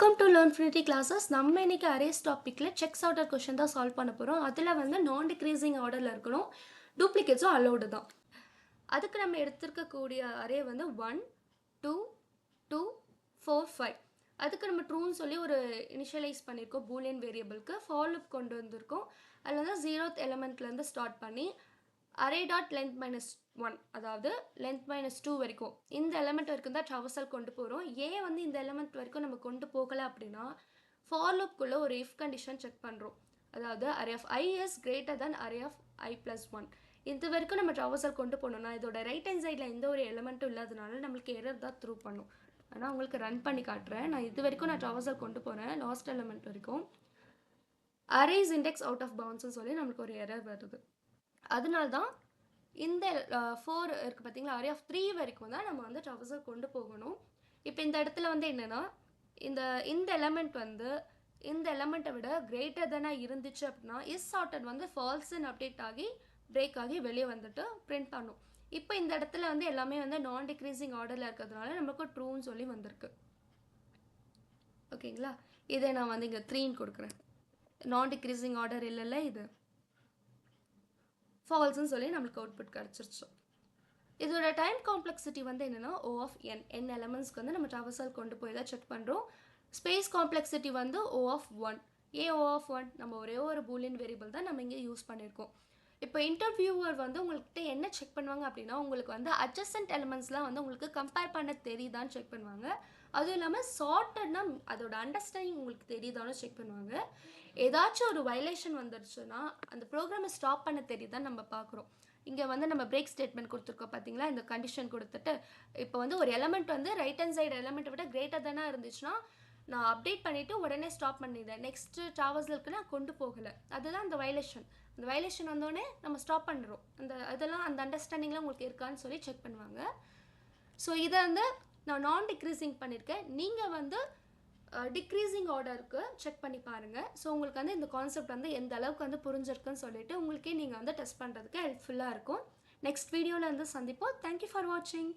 Welcome to லேர்ன்ஃபினிட்டி classes. நம்ம இன்னைக்கு arrays டாப்பிக்கில் செக்ஸ் ஆர்டர் கொஷின் தான் சால்வ் பண்ண போகிறோம். அதில் வந்து நான் டிக்ரீசிங் ஆர்டரில் இருக்கணும், டூப்ளிகேட்ஸும் அலௌடு தான். அதுக்கு நம்ம எடுத்துருக்கக்கூடிய அரே வந்து 1 2 2 4 5. அதுக்கு நம்ம ட்ரூன்னு சொல்லி ஒரு இனிஷியலைஸ் பண்ணியிருக்கோம் பூலியன் வேரியபிளுக்கு. ஃபார் லூப் கொண்டு வந்திருக்கோம். அதில் வந்து 0th எலிமெண்ட்லேருந்து ஸ்டார்ட் பண்ணி அரே டாட் லென்த் -1, அதாவது லென்த் -2 வரைக்கும் இந்த எலிமெண்ட் வரைக்கும் தான் ட்ராவர்சல் கொண்டு போகிறோம். ஏன் வந்து இந்த எலிமெண்ட் வரைக்கும் நம்ம கொண்டு போகலை அப்படின்னா, ஃபார் லூப்குள்ளே ஒரு இஃப் கண்டிஷன் செக் பண்ணுறோம். அதாவது array of i is greater than array of i+1. இது வரைக்கும் நம்ம ட்ராவர்சல் கொண்டு போகணும்னா இதோட ரைட் ஹேண்ட் சைடில் எந்த ஒரு எலிமெண்ட்டும் இல்லாதனால நம்மளுக்கு எரர் தான் த்ரூ பண்ணும். ஆனால் உங்களுக்கு ரன் பண்ணி காட்டுறேன். நான் இது வரைக்கும் நான் ட்ராவர்சல் கொண்டு போகிறேன், லாஸ்ட் எலிமெண்ட் வரைக்கும். அரேஸ் இண்டெக்ஸ் அவுட் ஆஃப் பவுன்ஸ்னு சொல்லி நம்மளுக்கு ஒரு எரர் வருது. அதனால தான் இந்த 4 இருக்குது பார்த்தீங்களா, அரே ஆஃப் 3 வரைக்கும் தான் நம்ம வந்து ட்ராவர்சல் கொண்டு போகணும். இப்போ இந்த இடத்துல வந்து என்னென்னா, இந்த எலமெண்ட் வந்து இந்த எலமெண்ட்டை விட கிரேட்டர் தானாக இருந்துச்சு அப்படின்னா இஸ் சார்ட்டட் வந்து ஃபால்ஸ்ன்னு அப்டேட் ஆகி பிரேக் ஆகி வெளியே வந்துட்டு பிரிண்ட் பண்ணும். இப்போ இந்த இடத்துல வந்து எல்லாமே வந்து நான் டிக்ரீசிங் ஆர்டரில் இருக்கிறதுனால நமக்கு ட்ரூன்னு சொல்லி வந்திருக்கு. ஓகேங்களா, இதை நான் வந்து இங்கே 3ன்னு கொடுக்குறேன். நான் டிக்ரீசிங் ஆர்டர் இல்லைல்ல, இது ஃபால்ஸ்ன்னு சொல்லி நம்மளுக்கு அவுட்புட் கிடச்சிருச்சு. இதோட டைம் காம்ப்ளெக்சிட்டி வந்து என்னென்னா O of n எலமெண்ட்ஸ்க்கு வந்து நம்ம ட்ராவர்சல் கொண்டு போய் தான் செக் பண்ணுறோம். ஸ்பேஸ் காம்ப்ளெக்சிட்டி வந்து O of 1. ஏன் O of 1? நம்ம ஒரே ஒரு பூலியன் வேரியபிள் தான் நம்ம இங்கே யூஸ் பண்ணியிருக்கோம். இப்போ இன்டர்வியூவர் வந்து உங்கள்கிட்ட என்ன செக் பண்ணுவாங்க அப்படின்னா, உங்களுக்கு வந்து அட்ஜசன்ட் எலிமெண்ட்ஸ்லாம் வந்து உங்களுக்கு கம்பேர் பண்ண தெரியுதான்னு செக் பண்ணுவாங்க. அதுவும் இல்லாமல் சார்ட்டட்னா அதோட அண்டர்ஸ்டாண்டிங் உங்களுக்கு தெரியுதான்னு செக் பண்ணுவாங்க. ஏதாச்சும் ஒரு வயலேஷன் வந்துருச்சுன்னா அந்த ப்ரோக்ராமை ஸ்டாப் பண்ண தெரியுதான்னு நம்ம பார்க்குறோம். இங்கே வந்து நம்ம பிரேக் ஸ்டேட்மெண்ட் கொடுத்துருக்கோம் பார்த்தீங்களா, இந்த கண்டிஷன் கொடுத்துட்டு இப்போ வந்து ஒரு எலமெண்ட் வந்து ரைட் ஹேண்ட் சைடு எலமெண்ட்டை விட கிரேட்டர் தானே இருந்துச்சுன்னா நான் அப்டேட் பண்ணிவிட்டு உடனே ஸ்டாப் பண்ணிடுறேன். நெக்ஸ்ட்டு ட்ராவர்சலுக்கு நான் கொண்டு போகலை, அதுதான் அந்த வயலேஷன். அந்த வயலேஷன் வந்தோடனே நம்ம ஸ்டாப் பண்ணுறோம். அதெல்லாம் அந்த அண்டர்ஸ்டாண்டிங்லாம் உங்களுக்கு இருக்கான்னு சொல்லி செக் பண்ணுவாங்க. ஸோ இதை வந்து நான் நான் டிக்ரீசிங் பண்ணியிருக்கேன். நீங்கள் வந்து டிக்ரீசிங் ஆர்டருக்கு செக் பண்ணி பாருங்கள். ஸோ உங்களுக்கு வந்து இந்த கான்செப்ட் வந்து எந்த அளவுக்கு வந்து புரிஞ்சிருக்குன்னு சொல்லிட்டு உங்களுக்கே நீங்கள் வந்து டெஸ்ட் பண்ணுறதுக்கு ஹெல்ப்ஃபுல்லாக இருக்கும். நெக்ஸ்ட் வீடியோவில் வந்து சந்திப்போம். தேங்க்யூ ஃபார் வாட்சிங்.